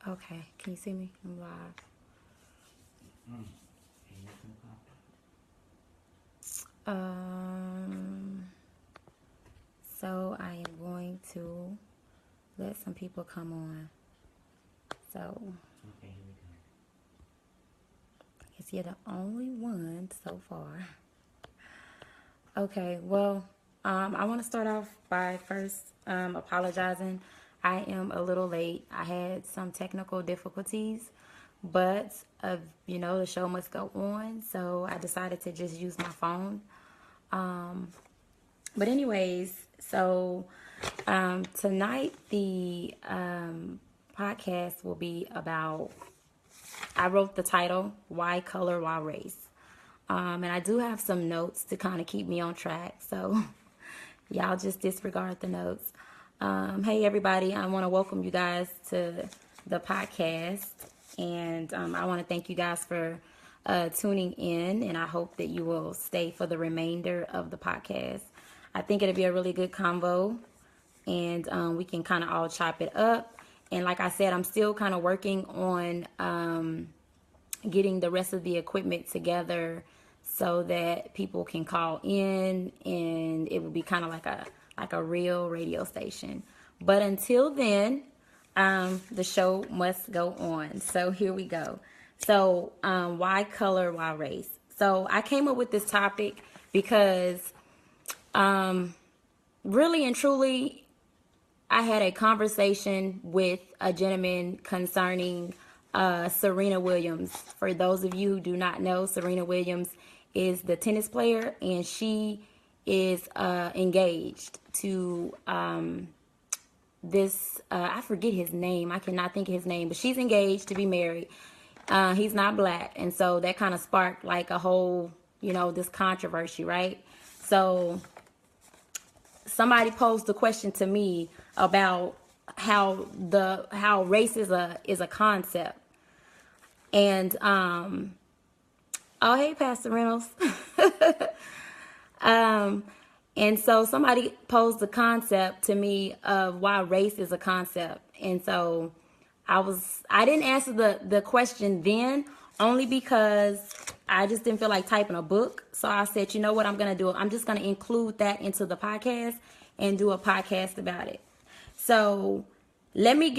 Okay, can you see me? I'm live. Um, so I am going to let some people come on. So I guess you're the only one so far. Okay, well, I want to start off by first apologizing. I am a little late. I had some technical difficulties, but the show must go on, so I decided to just use my phone. But anyways, so tonight the podcast will be about. I wrote the title "Why Color, Why Race." And I do have some notes to kind of keep me on track. So y'all just disregard the notes. Hey, everybody. I want to welcome you guys to the podcast. And I want to thank you guys for tuning in. And I hope that you will stay for the remainder of the podcast. I think it'll be a really good convo. And we can kind of all chop it up. And like I said, I'm still kind of working on getting the rest of the equipment together so that people can call in and it will be kind of like a real radio station. But until then, the show must go on. So here we go. So why color, why race? So I came up with this topic because really and truly, I had a conversation with a gentleman concerning Serena Williams. For those of you who do not know, Serena Williams is the tennis player, and she is engaged to I forget his name. I cannot think of his name, but she's engaged to be married. He's not black, and so that kind of sparked like a whole, this controversy, right? So somebody posed a question to me about how race is a concept. And oh, hey, Pastor Reynolds. And so somebody posed the concept to me of why race is a concept. And so I didn't answer the question then, only because I just didn't feel like typing a book. So I said, you know what I'm going to do? I'm just going to include that into the podcast and do a podcast about it. So I want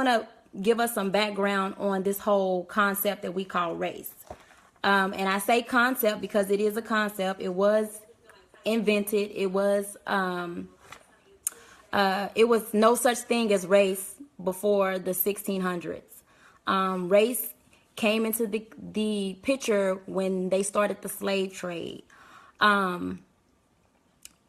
to give us some background on this whole concept that we call race. And I say concept because it is a concept. It was invented. It was no such thing as race before the 1600s. Race came into the picture when they started the slave trade.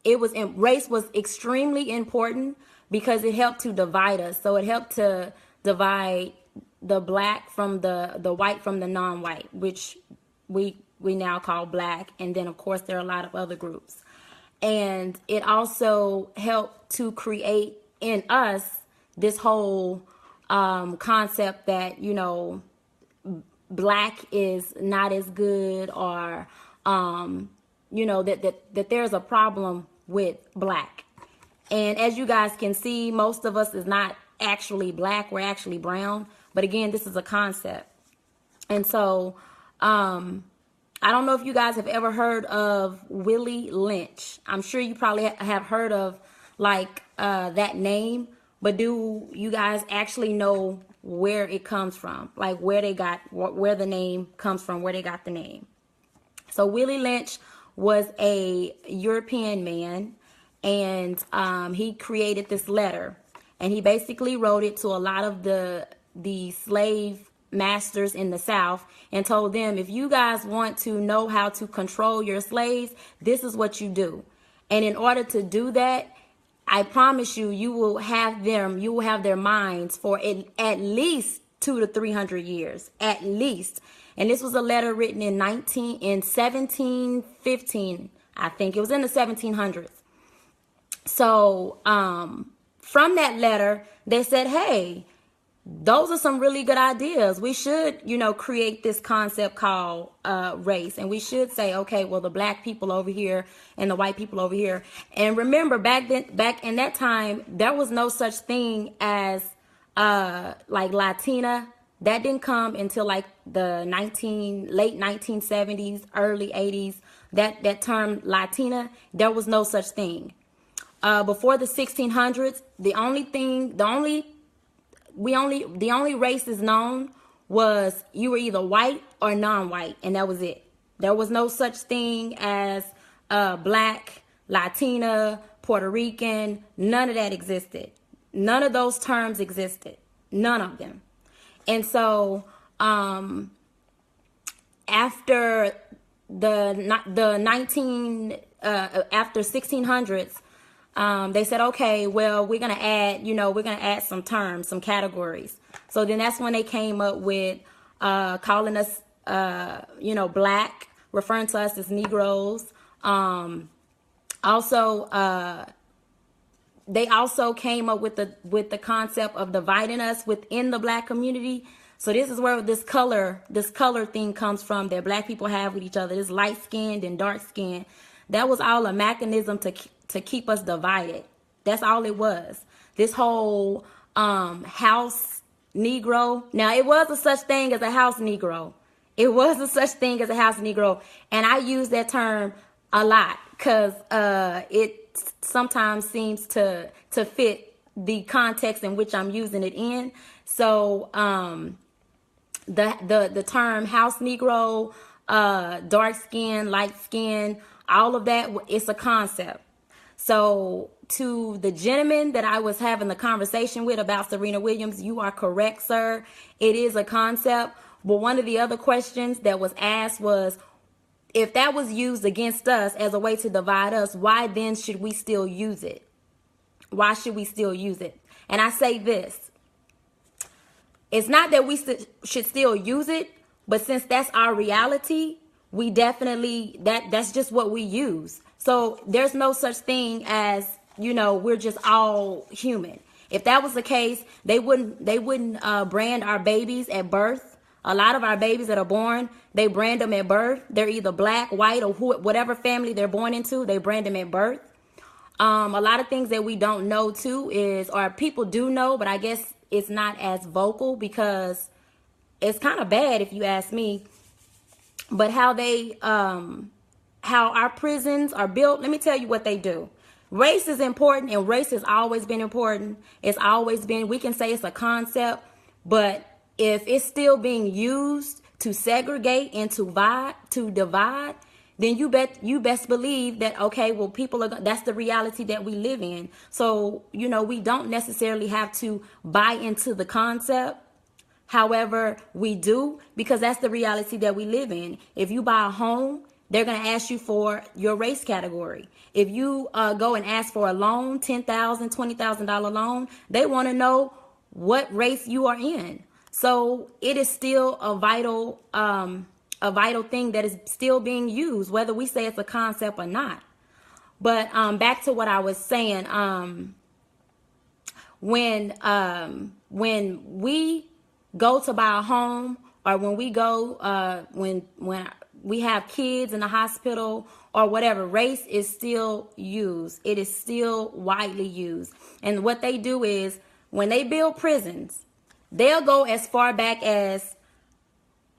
Race was extremely important because it helped to divide us. So it helped to divide the black from the white from the non-white, which we now call black. And then, of course, there are a lot of other groups. And it also helped to create in us this whole concept that, black is not as good, or, that there's a problem with black. And as you guys can see, most of us is not actually black. We're actually brown. But again, this is a concept. And so I don't know if you guys have ever heard of Willie Lynch. I'm sure you probably have heard of that name. But do you guys actually know where it comes from? Like where the name comes from, where they got the name. So Willie Lynch was a European man, and he created this letter, and he basically wrote it to a lot of the slave masters in the South and told them, if you guys want to know how to control your slaves, this is what you do. And in order to do that, I promise you will have their minds for at least 200 to 300 years, at least. And this was a letter written in 1715. I think it was in the 1700s. So from that letter, they said, hey, those are some really good ideas. We should, create this concept called race. And we should say, okay, well, the black people over here and the white people over here. And remember, back in that time, there was no such thing as like Latina, that didn't come until like the late 1970s, early 80s. That term Latina, there was no such thing. Before the 1600s, the only races known was you were either white or non-white, and that was it. There was no such thing as black, Latina, Puerto Rican. None of that existed. None of those terms existed. None of them. And so after after 1600s, they said, okay, well, we're gonna add some terms, some categories. So then that's when they came up with calling us black, referring to us as Negroes. They also came up with the concept of dividing us within the black community. So this is where this color thing comes from that black people have with each other. This light skinned and dark skinned. That was all a mechanism to keep us divided. That's all it was. This whole house Negro. Now, it was a such thing as a house Negro. It was a such thing as a house Negro. And I use that term a lot because it sometimes seems to fit the context in which I'm using it in. So the term house Negro, dark skin, light skin, all of that, it's a concept. So to the gentleman that I was having the conversation with about Serena Williams, you are correct, sir. It is a concept. But one of the other questions that was asked was, if that was used against us as a way to divide us, why then should we still use it? Why should we still use it? And I say this. It's not that we should still use it, but since that's our reality, we definitely, that's just what we use. So there's no such thing as, we're just all human. If that was the case, they wouldn't brand our babies at birth. A lot of our babies that are born, they brand them at birth. They're either black, white, or whatever family they're born into, they brand them at birth. A lot of things that we don't know too or people do know, but I guess it's not as vocal because it's kind of bad if you ask me. But how our prisons are built, let me tell you what they do. Race is important, and race has always been important. It's always been, we can say it's a concept, but if it's still being used to segregate and to divide, then you best believe that, okay, well, that's the reality that we live in. So, we don't necessarily have to buy into the concept. However, we do, because that's the reality that we live in. If you buy a home, they're going to ask you for your race category. If you go and ask for a loan, $10,000, $20,000 loan, they want to know what race you are in. So it is still a vital thing that is still being used, whether we say it's a concept or not. But back to what I was saying, when we go to buy a home, or when we go when we have kids in the hospital or whatever, race is still used. It is still widely used. And what they do is, when they build prisons, they'll go as far back as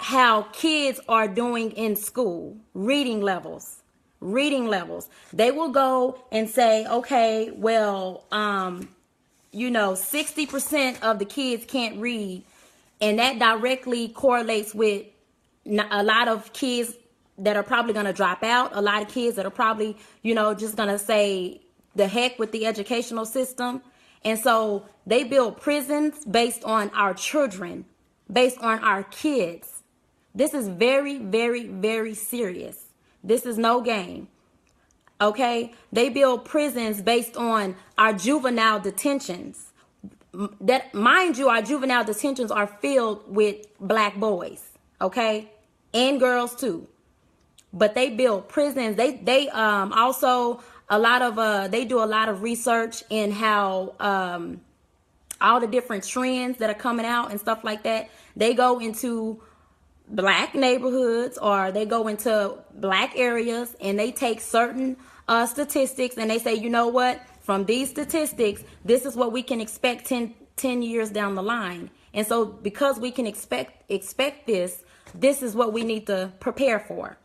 how kids are doing in school, reading levels. They will go and say, okay, well, 60% of the kids can't read. And that directly correlates with a lot of kids that are probably going to drop out. A lot of kids that are probably, just going to say the heck with the educational system. And so they build prisons based on our children, based on our kids. This is very, very, very serious. This is no game. Okay? They build prisons based on our juvenile detentions. That, mind you, our juvenile detentions are filled with black boys, okay? And girls too. But they build prisons. They also they do a lot of research in how all the different trends that are coming out and stuff like that. They go into black neighborhoods, or they go into black areas, and they take certain statistics, and they say, you know what? From these statistics, this is what we can expect 10 10 years down the line. And so because we can expect this is what we need to prepare for.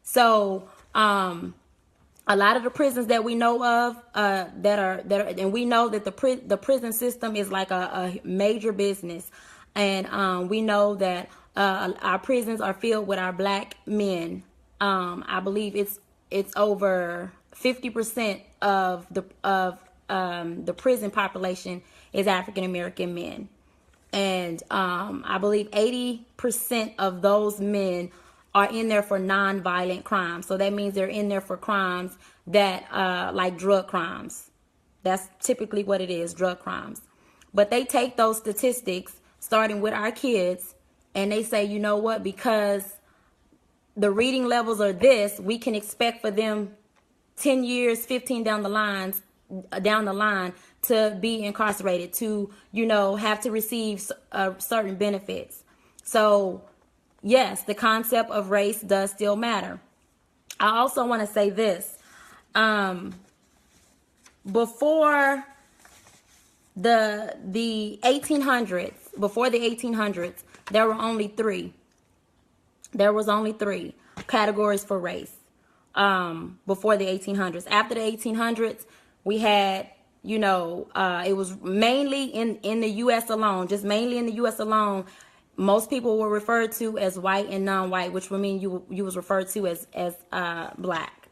So a lot of the prisons that we know of that are and we know that the prison system is like a major business, and we know that our prisons are filled with our black men. I believe it's over 50% of the prison population is African American men, and I believe 80% of those men are in there for non-violent crimes. So that means they're in there for crimes that like drug crimes. That's typically what it is, drug crimes. But they take those statistics, starting with our kids, and they say, you know what, because the reading levels are this, we can expect for them 10 years, 15 down the line to be incarcerated, to, you know, have to receive certain benefits. So yes, the concept of race does still matter. I also want to say this. Before the 1800s, there were only three. There was only three categories for race before the 1800s. After the 1800s, we had, you know, it was mainly in the U.S. alone, just mainly in the U.S. alone. Most people were referred to as white and non-white, which would mean you was referred to as black.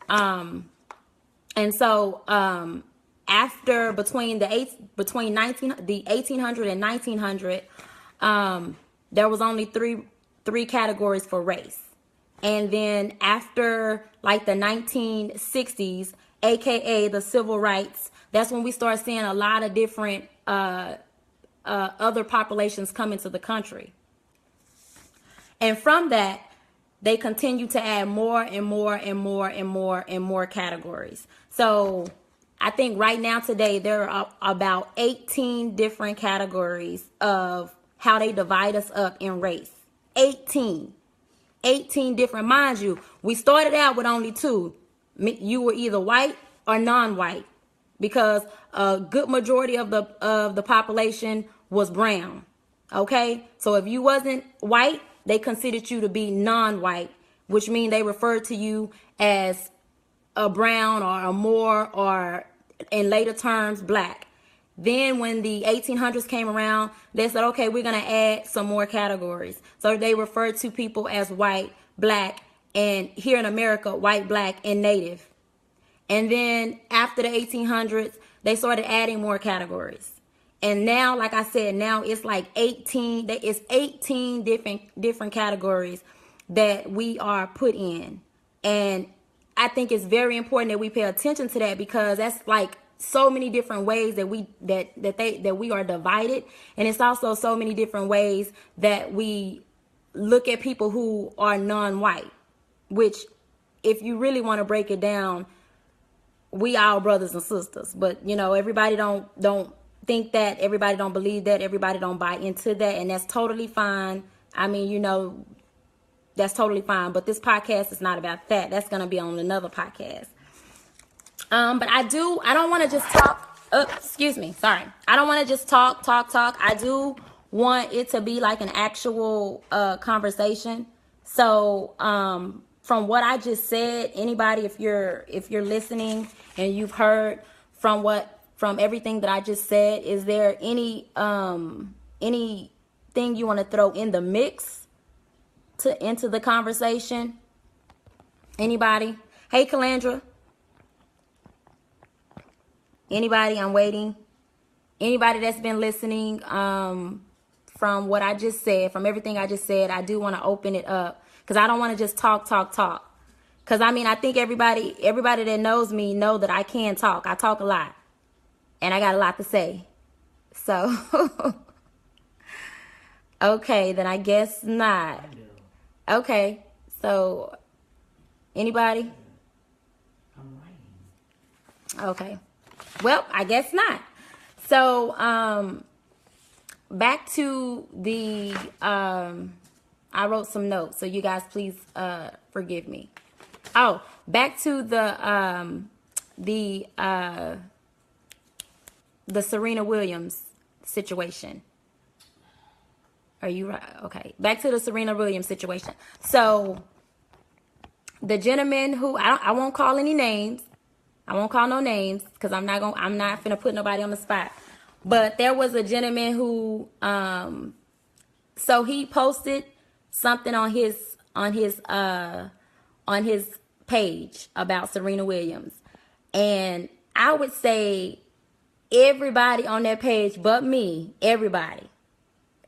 And so after between the 1800 and 1900, there was only three categories for race. And then after like the 1960s, aka the civil rights, that's when we start seeing a lot of different other populations come into the country. And from that, they continue to add more and more and more and more and more categories. So I think right now today, there are about 18 different categories of how they divide us up in race. 18 different. Mind you, we started out with only two. You were either white or non-white, because a good majority of the population was brown. Okay, so if you wasn't white, they considered you to be non-white, which means they referred to you as a brown or a Moor, or in later terms, black. Then when the 1800s came around, they said, okay, we're going to add some more categories. So they referred to people as white, black, and here in America, white, black, and native. And then after the 1800s, they started adding more categories. And now, like I said, now it's like 18. It's 18 different categories that we are put in. And I think it's very important that we pay attention to that, because that's like so many different ways that we are divided. And it's also so many different ways that we look at people who are non-white, which, if you really want to break it down, we all brothers and sisters. But, you know, everybody don't think that, everybody don't believe that, everybody don't buy into that, and that's totally fine. I mean, you know, that's totally fine. But this podcast is not about that. That's going to be on another podcast. But I don't want to just talk. Excuse me. Sorry. I don't want to just talk. I do want it to be like an actual conversation. So from what I just said, anybody, if you're listening and you've heard from everything that I just said, is there anything you want to throw in the mix into the conversation? Anybody? Hey, Calandra. Anybody? I'm waiting. Anybody that's been listening from what I just said, from everything I just said, I do want to open it up, because I don't want to just talk. Because, I mean, I think everybody that knows me know that I can talk. I talk a lot. And I got a lot to say. So, okay, then I guess not. Okay, so, anybody? I'm writing. Okay. Well, I guess not. So, back to the, I wrote some notes, so you guys please forgive me. Oh, back to the Serena Williams situation. Are you right? Okay. Back to the Serena Williams situation. So the gentleman who I won't call any names. I won't call no names because I'm not finna put nobody on the spot. But there was a gentleman who so he posted something on his page about Serena Williams. And I would say everybody on that page but me, everybody.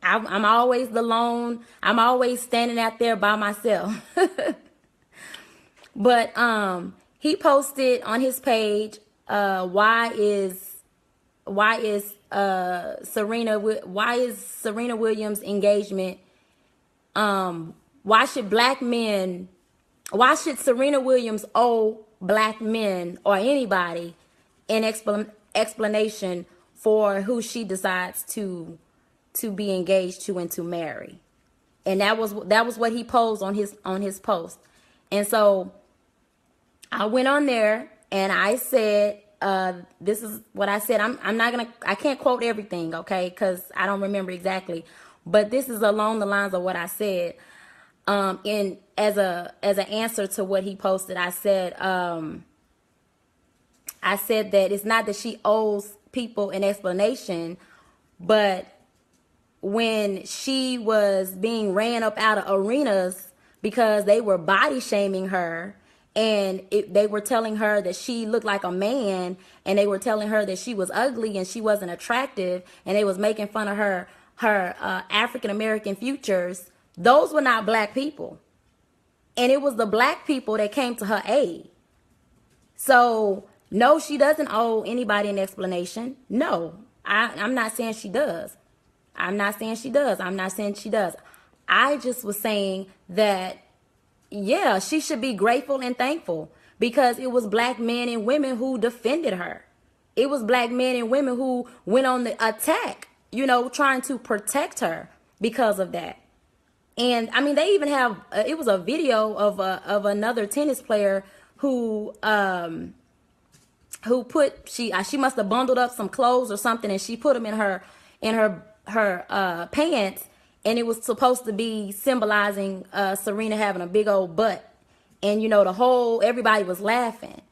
I'm always the lone. I'm always standing out there by myself. But he posted on his page, why is Serena Williams engagement, why should Serena Williams owe black men or anybody an explanation for who she decides to be engaged to and to marry? And that was what he posed on his post. And so I went on there and I said, this is what I said. I can't quote everything, okay, because I don't remember exactly, but this is along the lines of what I said. And as an answer to what he posted, I said that it's not that she owes people an explanation, but when she was being ran up out of arenas because they were body shaming her, and they were telling her that she looked like a man, and they were telling her that she was ugly and she wasn't attractive, and they was making fun of her African American features. Those were not black people, and it was the black people that came to her aid. So no, she doesn't owe anybody an explanation. No, I'm not saying she does. I'm not saying she does. I just was saying that, yeah, she should be grateful and thankful because it was black men and women who defended her. It was black men and women who went on the attack, trying to protect her because of that. And I mean, they even have, it was a video of another tennis player who she must have bundled up some clothes or something, and she put them in her pants, and it was supposed to be symbolizing Serena having a big old butt. And everybody was laughing.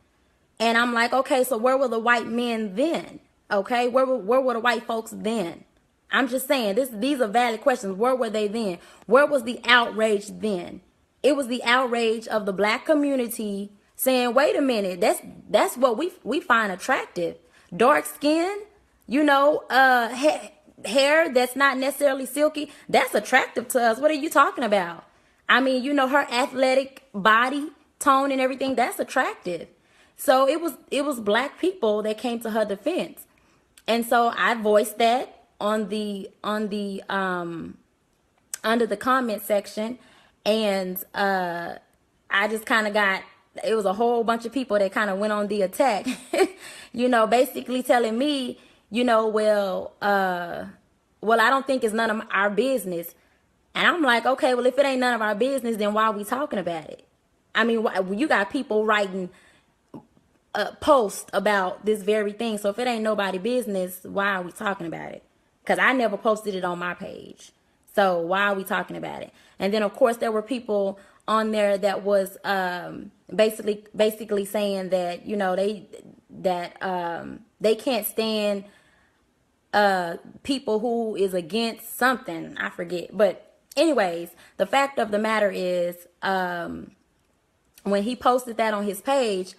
And I'm like, okay, so where were the white men then? Okay, where were the white folks then? I'm just saying, these are valid questions. Where were they then? Where was the outrage then? It was the outrage of the black community saying, wait a minute, that's what we find attractive. Dark skin, hair that's not necessarily silky, that's attractive to us. What are you talking about? I mean, her athletic body tone and everything, that's attractive. So it was black people that came to her defense. And so I voiced that on the under the comment section, and I just kind of it was a whole bunch of people that kind of went on the attack, basically telling me, well, I don't think it's none of our business. And I'm like, okay, well, if it ain't none of our business, then why are we talking about it? I mean, you got people writing posts about this very thing. So if it ain't nobody business, why are we talking about it? Because I never posted it on my page. So why are we talking about it? And then, of course, there were people on there that was basically saying that, they can't stand people who is against something. I forget. But anyways, the fact of the matter is, when he posted that on his page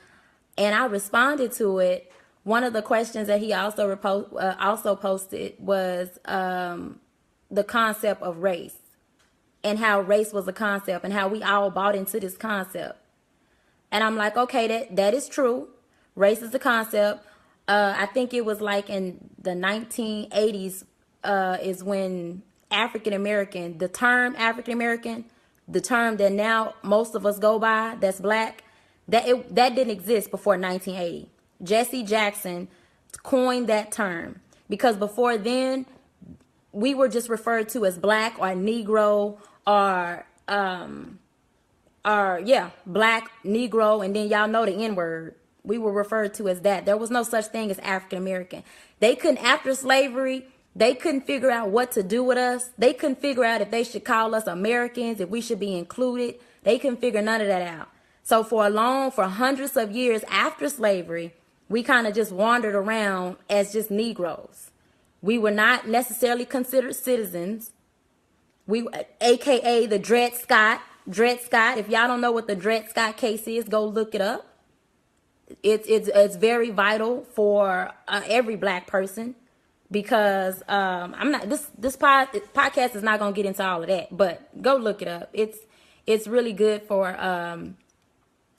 and I responded to it, one of the questions that he also posted was the concept of race, and how race was a concept and how we all bought into this concept. And I'm like, okay, that is true. Race is a concept. I think it was like in the 1980s is when African American, the term African American, the term that now most of us go by, that's black, that didn't exist before 1980. Jesse Jackson coined that term, because before then we were just referred to as black or Negro or black, Negro, and then y'all know the N-word. We were referred to as that. There was no such thing as African American. They couldn't, after slavery, They couldn't figure out what to do with us. They couldn't figure out if they should call us Americans, if we should be included. They couldn't figure none of that out. So for hundreds of years after slavery, we kind of just wandered around as just Negroes. We were not necessarily considered citizens. AKA the Dred Scott. Dred Scott. If y'all don't know what the Dred Scott case is, go look it up. It's very vital for every black person. Because I'm not this podcast is not gonna get into all of that, but go look it up. It's really good for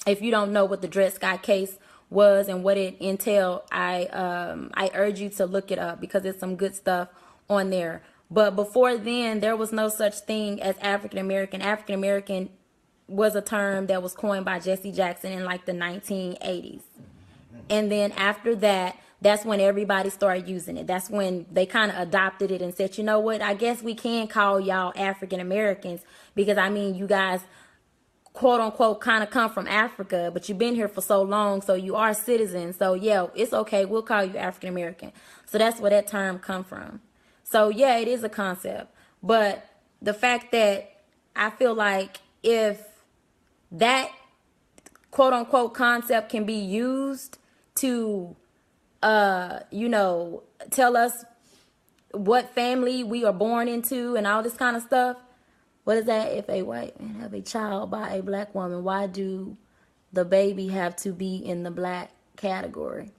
if you don't know what the Dred Scott case was and what it entailed. I urge you to look it up because there's some good stuff on there. But before then, there was no such thing as African American. African American was a term that was coined by Jesse Jackson in like the 1980s, and then after that. That's when everybody started using it. That's when they kind of adopted it and said, you know what, I guess we can call y'all African Americans because, I mean, you guys, quote unquote, kind of come from Africa, but you've been here for so long, so you are citizens. So, yeah, it's okay. We'll call you African American. So that's where that term come from. So, yeah, it is a concept. But the fact that I feel like if that quote unquote concept can be used to tell us what family we are born into and all this kind of stuff. What is that? If a white man have a child by a black woman, why do the baby have to be in the black category?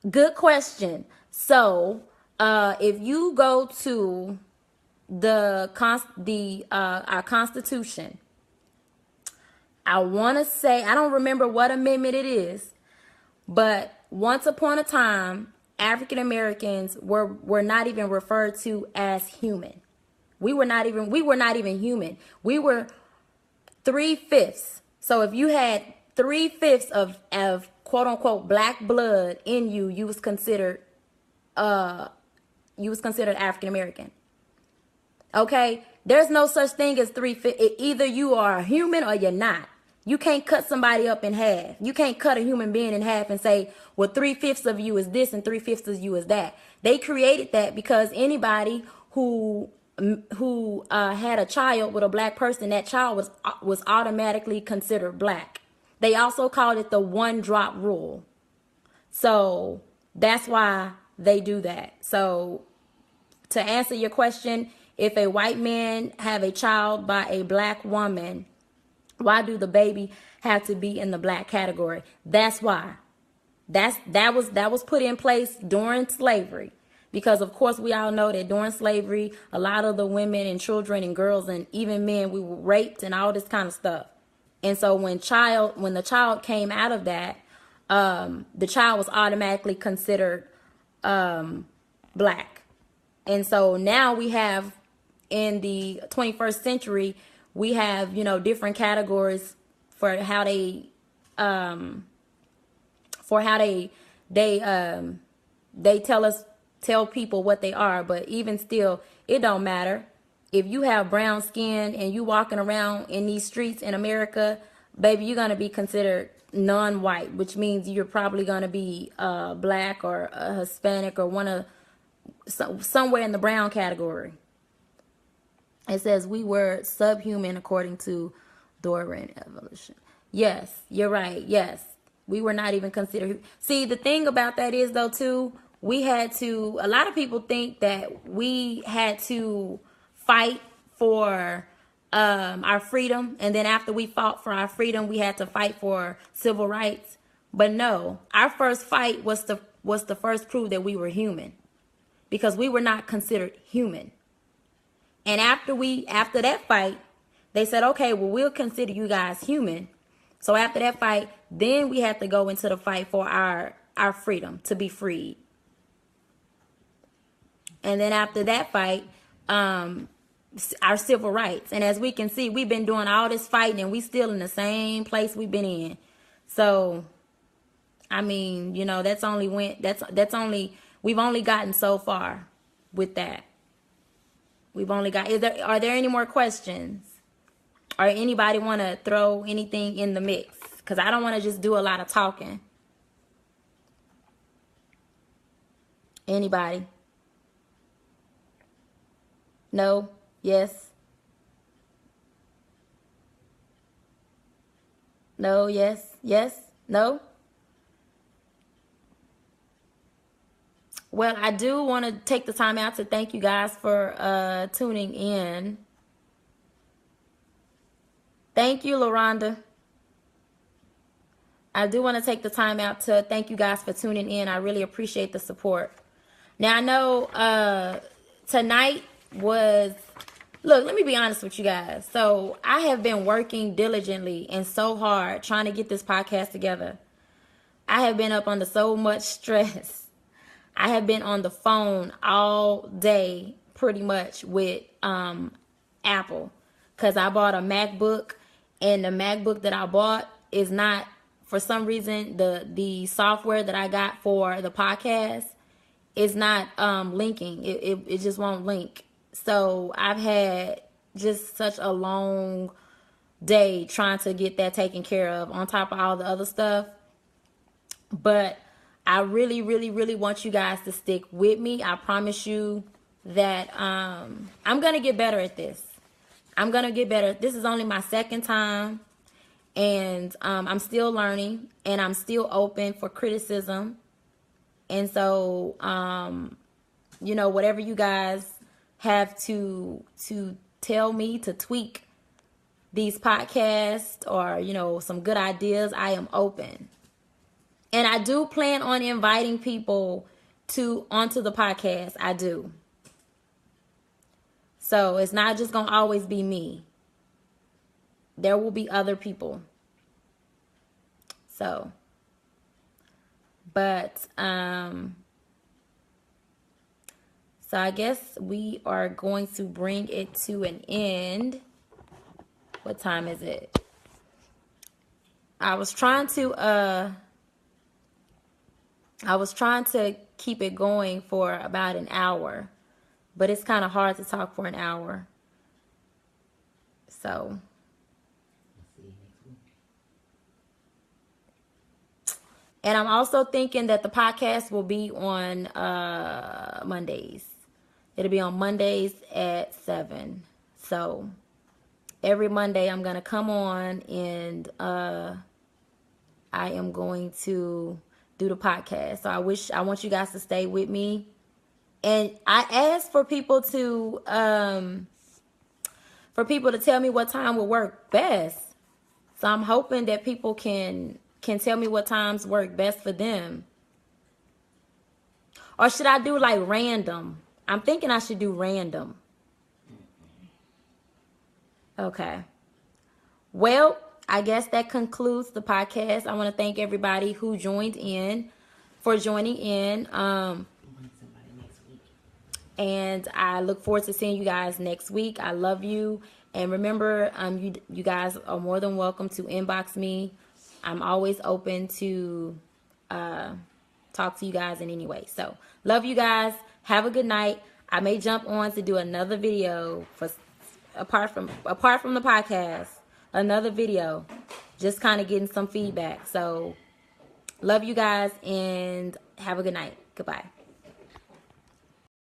Good question. So, if you go to our Constitution, I want to say, I don't remember what amendment it is, but once upon a time, African Americans were not even referred to as human. We were not even human. We were 3/5. So if you had 3/5 of quote unquote black blood in you, you was considered African American. Okay? There's no such thing as 3/5. Either you are a human or you're not. You can't cut somebody up in half. You can't cut a human being in half and say, well, 3/5 of you is this and 3/5 of you is that. They created that because anybody who had a child with a black person, that child was automatically considered black. They also called it the one drop rule. So that's why they do that. So to answer your question, if a white man have a child by a black woman, why do the baby have to be in the black category? That's why. That was put in place during slavery. Because of course we all know that during slavery, a lot of the women and children and girls and even men, we were raped and all this kind of stuff. And so when the child came out of that, the child was automatically considered black. And so now we have, in the 21st century, we have, different categories for how they tell people what they are. But even still, it don't matter. If you have brown skin and you walking around in these streets in America, baby, you're going to be considered non-white, which means you're probably going to be black or Hispanic or somewhere in the brown category. It says we were subhuman according to Darwin evolution. Yes, you're right. Yes, we were not even considered. See, the thing about that is, though, too, a lot of people think that we had to fight for our freedom. And then after we fought for our freedom, we had to fight for civil rights. But no, our first fight was the first proof that we were human, because we were not considered human. And after that fight, they said, okay, well, we'll consider you guys human. So after that fight, then we had to go into the fight for our freedom, to be freed. And then after that fight, our civil rights. And as we can see, we've been doing all this fighting and we still in the same place we've been in. So, I mean, we've only gotten so far with that. Are there any more questions? Or anybody want to throw anything in the mix? Because I don't want to just do a lot of talking. Anybody? No? Yes? No? Yes? Yes? No? Well, I do want to take the time out to thank you guys for tuning in. Thank you, LaRonda. I do want to take the time out to thank you guys for tuning in. I really appreciate the support. Now, I know tonight was... Look, let me be honest with you guys. So, I have been working diligently and so hard trying to get this podcast together. I have been up under so much stress. I have been on the phone all day pretty much with Apple because I bought a MacBook, and the MacBook that I bought is not, for some reason, the software that I got for the podcast is not linking. It just won't link. So I've had just such a long day trying to get that taken care of on top of all the other stuff. But I really, really, really want you guys to stick with me. I promise you that I'm going to get better at this. I'm going to get better. This is only my second time, and I'm still learning, and I'm still open for criticism. And so, you know, whatever you guys have to tell me to tweak these podcasts or, you know, some good ideas, I am open. And I do plan on inviting people onto the podcast. I do. So it's not just going to always be me. There will be other people. So, but, so I guess we are going to bring it to an end. What time is it? I was trying to keep it going for about an hour, but it's kind of hard to talk for an hour. So, and I'm also thinking that the podcast will be on Mondays. It'll be on Mondays at 7. So every Monday I'm going to come on and I am going to do the podcast. So I want you guys to stay with me. And I asked for people to tell me what time would work best. So I'm hoping that people can tell me what times work best for them. Or should I do like random? I'm thinking I should do random. Okay. Well, I guess that concludes the podcast. I want to thank everybody who joined in for joining in. And I look forward to seeing you guys next week. I love you. And remember, you guys are more than welcome to inbox me. I'm always open to talk to you guys in any way. So, love you guys. Have a good night. I may jump on to do another video for apart from the podcast, another video, just kind of getting some feedback. So, love you guys and have a good night. Goodbye.